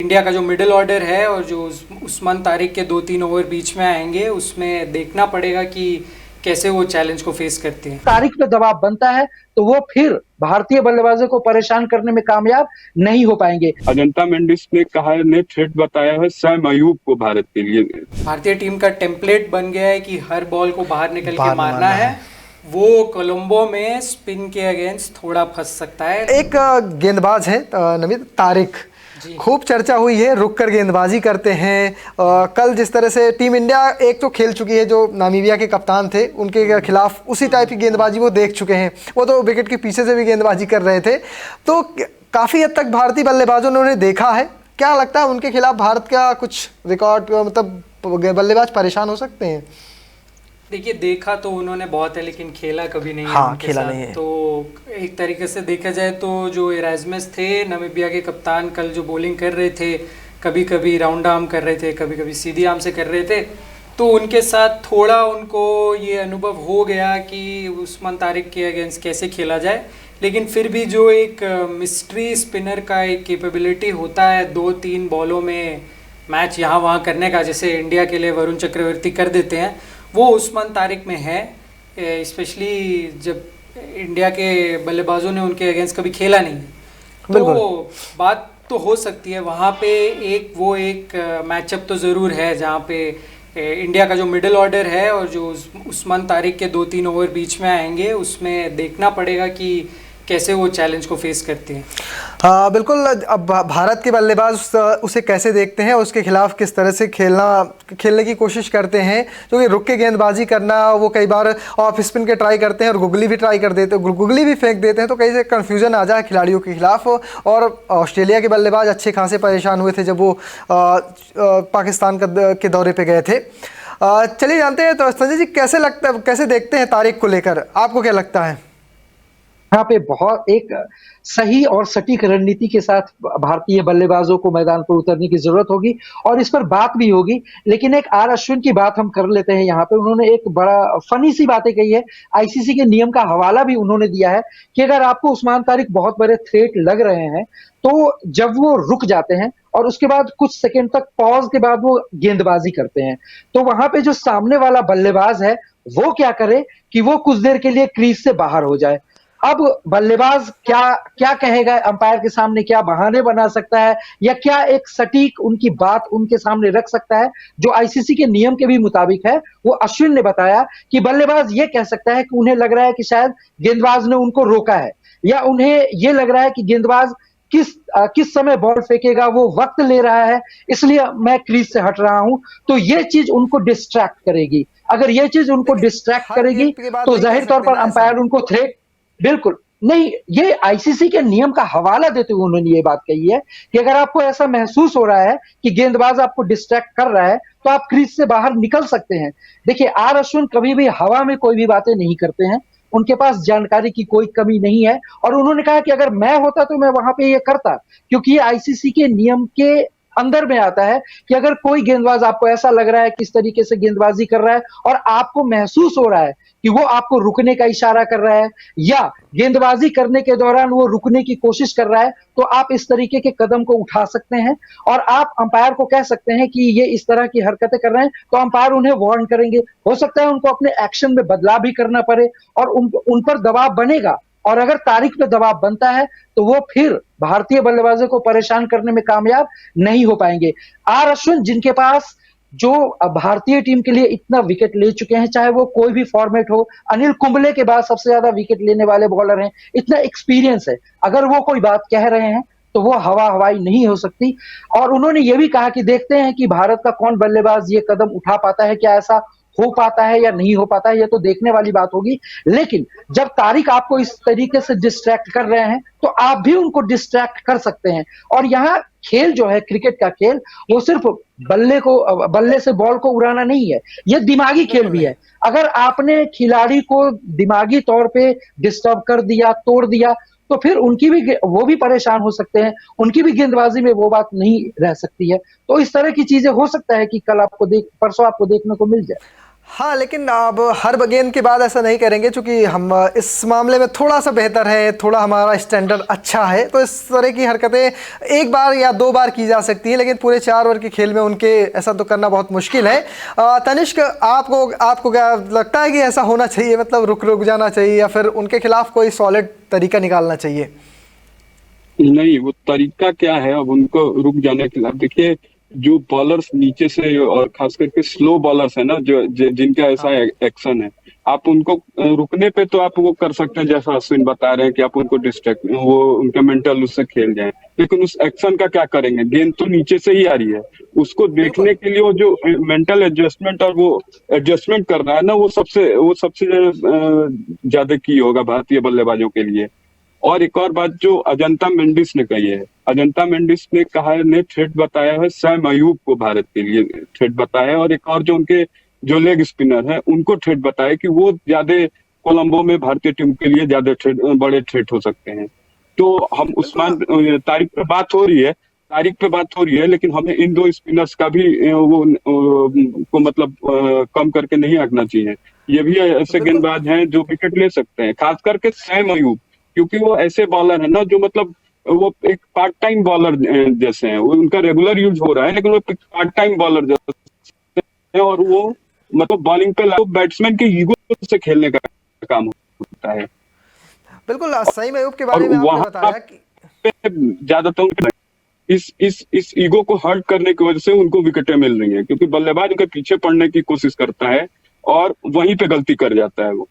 India का जो middle order है और जो उस्मान तारिक के 2-3 ओवर बीच में आएंगे, उसमें देखना पड़ेगा कि कैसे वो चैलेंज को फेस करते हैं। तारिक पे दबाव बनता है तो वो फिर भारतीय बल्लेबाजों को परेशान करने में कामयाब नहीं हो पाएंगे। अजंता मेंडिस ने कहा ने थ्रेट बताया है शोएब अयूब को भारत के लिए। भारतीय टीम का टेम्पलेट बन गया है कि हर बॉल को बाहर निकल के मारना है। वो कोलंबो में स्पिन के अगेंस्ट थोड़ा फंस सकता है। एक गेंदबाज है नमित तारिक, खूब चर्चा हुई है, रुक कर गेंदबाजी करते हैं। कल जिस तरह से टीम इंडिया एक तो खेल चुकी है, जो नामीबिया के कप्तान थे उनके खिलाफ उसी टाइप की गेंदबाजी वो देख चुके हैं। वो तो विकेट के पीछे से भी गेंदबाजी कर रहे थे, तो काफ़ी हद तक भारतीय बल्लेबाजों ने उन्हें देखा है। क्या लगता है उनके खिलाफ भारत का कुछ रिकॉर्ड, मतलब बल्लेबाज परेशान हो सकते हैं? देखिए, देखा तो उन्होंने बहुत है लेकिन खेला कभी नहीं है। हाँ, खेला नहीं है। तो एक तरीके से देखा जाए तो जो इरास्मस थे नामीबिया के कप्तान, कल जो बॉलिंग कर रहे थे, कभी कभी राउंड आर्म कर रहे थे, कभी कभी सीधी आर्म से कर रहे थे, तो उनके साथ थोड़ा उनको ये अनुभव हो गया कि उस्मान तारिक के अगेंस्ट कैसे खेला जाए। लेकिन फिर भी जो एक मिस्ट्री स्पिनर का एक कैपेबिलिटी होता है 2-3 बॉलों में मैच यहाँ वहाँ करने का, जैसे इंडिया के लिए वरुण चक्रवर्ती कर देते हैं, वो उस्मान तारिक में है। स्पेशली जब इंडिया के बल्लेबाजों ने उनके अगेंस्ट कभी खेला नहीं, तो बात तो हो सकती है वहाँ पे। एक मैचअप तो ज़रूर है जहाँ पे इंडिया का जो मिडिल ऑर्डर है और जो उस्मान तारिक के 2-3 ओवर बीच में आएंगे, उसमें देखना पड़ेगा कि कैसे वो चैलेंज को फेस करते हैं। हाँ बिल्कुल। अब भारत के बल्लेबाज उसे कैसे देखते हैं, उसके खिलाफ किस तरह से खेलने की कोशिश करते हैं, क्योंकि रुक के गेंदबाजी करना, वो कई बार ऑफ स्पिन के ट्राई करते हैं और गुगली भी ट्राई कर देते हैं, गुगली भी फेंक देते हैं, तो कहीं से कन्फ्यूजन आ जाए खिलाड़ियों के खिलाफ। और ऑस्ट्रेलिया के बल्लेबाज अच्छे खासे परेशान हुए थे जब वो पाकिस्तान के दौरे पर गए थे। चलिए जानते हैं तो संजय जी कैसे देखते हैं तारिक को लेकर, आपको क्या लगता है? यहाँ पे बहुत एक सही और सटीक रणनीति के साथ भारतीय बल्लेबाजों को मैदान पर उतरने की जरूरत होगी और इस पर बात भी होगी। लेकिन एक आर अश्विन की बात हम कर लेते हैं। यहाँ पे उन्होंने एक बड़ा फनी सी बातें कही है। आईसीसी के नियम का हवाला भी उन्होंने दिया है कि अगर आपको उस्मान तारिक बहुत बड़े थ्रेट लग रहे हैं तो जब वो रुक जाते हैं और उसके बाद कुछ सेकंड तक पॉज के बाद वो गेंदबाजी करते हैं, तो वहां पे जो सामने वाला बल्लेबाज है वो क्या करे कि वो कुछ देर के लिए क्रीज से बाहर हो जाए। अब बल्लेबाज क्या कहेगा अंपायर के सामने, क्या बहाने बना सकता है या क्या एक सटीक उनकी बात उनके सामने रख सकता है? जो आईसीसी के नियम के भी मुताबिक है, वो अश्विन ने बताया कि बल्लेबाज ये कह सकता है कि उन्हें लग रहा है कि शायद गेंदबाज ने उनको रोका है, या उन्हें ये लग रहा है कि गेंदबाज किस समय बॉल फेंकेगा, वो वक्त ले रहा है, इसलिए मैं क्रीज से हट रहा हूं। तो ये चीज उनको डिस्ट्रैक्ट करेगी। अगर ये चीज उनको डिस्ट्रैक्ट करेगी तो जाहिर तौर पर अंपायर उनको थ्रेट बिल्कुल नहीं। ये आईसीसी के नियम का हवाला देते हुए उन्होंने ये बात कही है कि अगर आपको ऐसा महसूस हो रहा है कि गेंदबाज आपको डिस्ट्रैक्ट कर रहा है तो आप क्रीज से बाहर निकल सकते हैं। देखिए, आर अश्विन कभी भी हवा में कोई भी बातें नहीं करते हैं, उनके पास जानकारी की कोई कमी नहीं है। और उन्होंने कहा कि अगर मैं होता तो मैं वहां पे ये करता, क्योंकि ये आईसीसी के नियम के अंदर में आता है कि अगर कोई गेंदबाज आपको ऐसा लग रहा है किस तरीके से गेंदबाजी कर रहा है और आपको महसूस हो रहा है कि वो आपको रुकने का इशारा कर रहा है या गेंदबाजी करने के दौरान वो रुकने की कोशिश कर रहा है, तो आप इस तरीके के कदम को उठा सकते हैं और आप अंपायर को कह सकते हैं कि ये इस तरह की हरकतें कर रहे हैं, तो अंपायर उन्हें वार्न करेंगे। हो सकता है उनको अपने एक्शन में बदलाव भी करना पड़े और उन पर दबाव बनेगा। और अगर तारिक पे दबाव बनता है तो वो फिर भारतीय बल्लेबाजों को परेशान करने में कामयाब नहीं हो पाएंगे। आर अश्विन, जिनके पास जो भारतीय टीम के लिए इतना विकेट ले चुके हैं, चाहे वो कोई भी फॉर्मेट हो, अनिल कुंबले के बाद सबसे ज्यादा विकेट लेने वाले बॉलर हैं, इतना एक्सपीरियंस है, अगर वो कोई बात कह रहे हैं तो वो हवाई नहीं हो सकती। और उन्होंने ये भी कहा कि देखते हैं कि भारत का कौन बल्लेबाज ये कदम उठा पाता है, क्या ऐसा हो पाता है या नहीं हो पाता है, ये तो देखने वाली बात होगी। लेकिन जब तारिक आपको इस तरीके से डिस्ट्रैक्ट कर रहे हैं तो आप भी उनको डिस्ट्रैक्ट कर सकते हैं। और यहाँ खेल जो है, क्रिकेट का खेल, वो सिर्फ बल्ले से बॉल को उड़ाना नहीं है, ये दिमागी खेल भी है। अगर आपने खिलाड़ी को दिमागी तौर पे डिस्टर्ब कर दिया, तोड़ दिया, तो फिर वो भी परेशान हो सकते हैं, उनकी भी गेंदबाजी में वो बात नहीं रह सकती है। तो इस तरह की चीजें हो सकता है कि परसों आपको देखने को मिल जाए। हाँ, लेकिन अब हर गेंद के बाद ऐसा नहीं करेंगे, क्योंकि हम इस मामले में थोड़ा सा बेहतर है, थोड़ा हमारा स्टैंडर्ड अच्छा है, तो इस तरह की हरकतें एक बार या दो बार की जा सकती हैं, लेकिन पूरे 4 ओवर के खेल में उनके ऐसा तो करना बहुत मुश्किल है। तनिष्क, आपको क्या लगता है कि ऐसा होना चाहिए, मतलब रुक जाना चाहिए, या फिर उनके खिलाफ कोई सॉलिड तरीका निकालना चाहिए? नहीं, वो तरीका क्या है अब उनको रुक जाने के खिलाफ? देखिए, जो बॉलर्स नीचे से और खास करके स्लो बॉलर्स है ना, जिनका ऐसा एक्शन है, आप उनको रुकने पे तो आप वो कर सकते हैं, जैसा अश्विन बता रहे हैं कि आप उनको डिस्ट्रैक्ट, वो उनके मेंटल उससे खेल जाए, लेकिन उस एक्शन का क्या करेंगे? गेंद तो नीचे से ही आ रही है, उसको देखने के लिए वो जो मेंटल एडजस्टमेंट और वो एडजस्टमेंट कर रहा है ना, वो सबसे ज्यादा की होगा भारतीय बल्लेबाजों के लिए। और एक और बात जो अजंता मेंडिस ने कही है, अजंता मेंडिस ने कहा है, ने थ्रेट बताया है सैम अयूब को भारत के लिए थ्रेट बताया है, और एक और जो उनके जो लेग स्पिनर है उनको थ्रेट बताया कि वो ज्यादा कोलंबो में भारतीय टीम के लिए ज्यादा बड़े थ्रेट हो सकते हैं। तो हम उस्मान तारिक पे बात हो रही है, लेकिन हमें इन दो स्पिनर्स का भी को मतलब कम करके नहीं रखना चाहिए। ये भी ऐसे गेंदबाज हैं जो विकेट ले सकते हैं, खास करके सैम अयूब, क्योंकि वो ऐसे बॉलर है ना जो मतलब वो एक पार्ट टाइम बॉलर जैसे हैं, उनका रेगुलर यूज हो रहा है, लेकिन वो पार्ट टाइम बॉलर जैसे हैं, और वो मतलब बॉलिंग पे बैट्समैन के ईगो से खेलने का काम होता है। बिल्कुल, सईम अयूब के बारे में आपने बताया कि ज्यादातर इस ईगो को हर्ट करने की वजह से उनको विकेटें मिल रही हैं, क्योंकि बल्लेबाज उनके पीछे पड़ने की कोशिश करता है और वहीं पे गलती कर जाता है वो।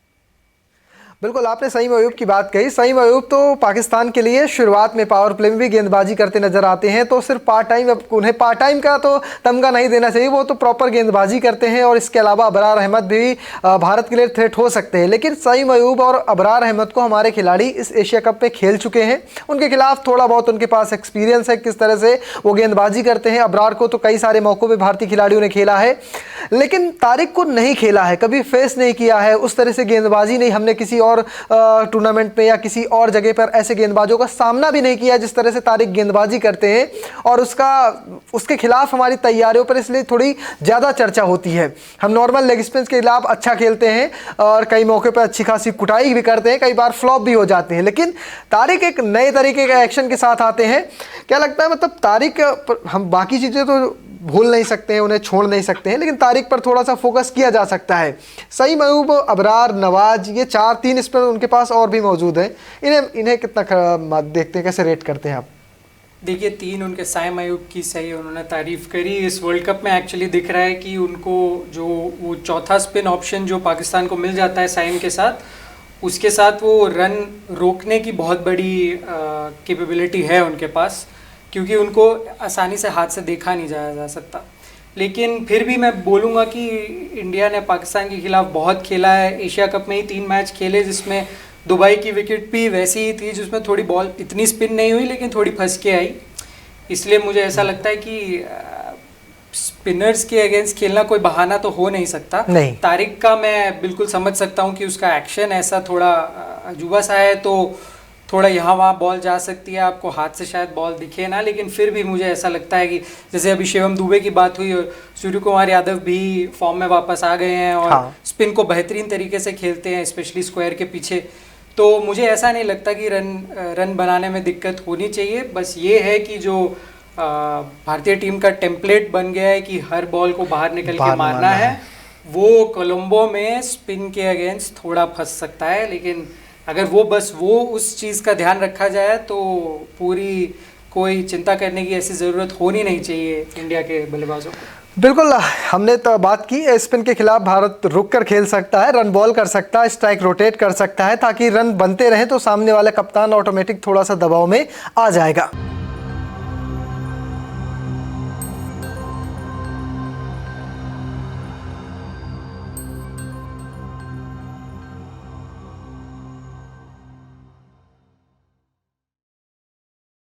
बिल्कुल, आपने सईम अयूब की बात कही। सईम अयूब तो पाकिस्तान के लिए शुरुआत में पावर प्ले में भी गेंदबाजी करते नजर आते हैं, तो सिर्फ पार्ट टाइम, उन्हें पार्ट टाइम का तो तमगा नहीं देना चाहिए, वो तो प्रॉपर गेंदबाजी करते हैं। और इसके अलावा अबरार अहमद भी भारत के लिए थ्रेट हो सकते हैं, लेकिन सईम अयूब और अबरार अहमद को हमारे खिलाड़ी इस एशिया कप में खेल चुके हैं, उनके खिलाफ थोड़ा बहुत उनके पास एक्सपीरियंस है किस तरह से वो गेंदबाजी करते हैं। अबरार को तो कई सारे मौक़ों पर भारतीय खिलाड़ियों ने खेला है, लेकिन तारिक को नहीं खेला है, कभी फेस नहीं किया है, उस तरह से गेंदबाजी नहीं, हमने किसी और टूर्नामेंट में या किसी और जगह पर ऐसे गेंदबाजों का सामना भी नहीं किया जिस तरह से तारिक गेंदबाजी करते हैं, और उसके खिलाफ हमारी तैयारियों पर इसलिए थोड़ी ज़्यादा चर्चा होती है। हम नॉर्मल लेग स्पिन के खिलाफ अच्छा खेलते हैं और कई मौके पर अच्छी खासी कुटाई भी करते हैं, कई बार फ्लॉप भी हो जाते हैं, लेकिन तारिक एक नए तरीके के एक्शन के साथ आते हैं। क्या लगता है, मतलब तारिक, हम बाकी चीज़ें तो भूल नहीं सकते हैं, उन्हें छोड़ नहीं सकते हैं, लेकिन तारिक पर थोड़ा सा फोकस किया जा सकता है। सईम अयूब, अबरार, नवाज, ये 4-3 स्पिनर उनके पास और भी मौजूद हैं, इन्हें कितना देखते हैं, कैसे रेट करते हैं आप? देखिए, 3 उनके सईम अयूब की सही उन्होंने तारीफ करी। इस वर्ल्ड कप में एक्चुअली दिख रहा है कि उनको जो वो चौथा स्पिन ऑप्शन जो पाकिस्तान को मिल जाता है सईम के साथ, उसके साथ वो रन रोकने की बहुत बड़ी कैपेबिलिटी है उनके पास, क्योंकि उनको आसानी से हाथ से देखा नहीं जाया जा सकता। लेकिन फिर भी मैं बोलूँगा कि इंडिया ने पाकिस्तान के खिलाफ बहुत खेला है। एशिया कप में ही 3 मैच खेले, जिसमें दुबई की विकेट भी वैसी ही थी, जिसमें थोड़ी बॉल इतनी स्पिन नहीं हुई, लेकिन थोड़ी फंस के आई। इसलिए मुझे ऐसा लगता है कि स्पिनर्स के अगेंस्ट खेलना कोई बहाना तो हो नहीं सकता। नहीं। तारिक का मैं बिल्कुल समझ सकता हूँ कि उसका एक्शन ऐसा थोड़ा अजूबा सा है, तो थोड़ा यहाँ वहाँ बॉल जा सकती है, आपको हाथ से शायद बॉल दिखे ना, लेकिन फिर भी मुझे ऐसा लगता है कि जैसे अभी शिवम दुबे की बात हुई और सूर्य कुमार यादव भी फॉर्म में वापस आ गए हैं और हाँ। स्पिन को बेहतरीन तरीके से खेलते हैं, स्पेशली स्क्वायर के पीछे, तो मुझे ऐसा नहीं लगता कि रन बनाने में दिक्कत होनी चाहिए। बस ये है कि जो भारतीय टीम का टेम्पलेट बन गया है कि हर बॉल को बाहर निकल के मारना है, वो कोलंबो में स्पिन के अगेंस्ट थोड़ा फंस सकता है। लेकिन अगर वो उस चीज़ का ध्यान रखा जाए तो पूरी कोई चिंता करने की ऐसी ज़रूरत होनी नहीं चाहिए इंडिया के बल्लेबाजों को। बिल्कुल, हमने तो बात की स्पिन के खिलाफ भारत रुक कर खेल सकता है, रन बॉल कर सकता है, स्ट्राइक रोटेट कर सकता है, ताकि रन बनते रहें तो सामने वाला कप्तान ऑटोमेटिक थोड़ा सा दबाव में आ जाएगा।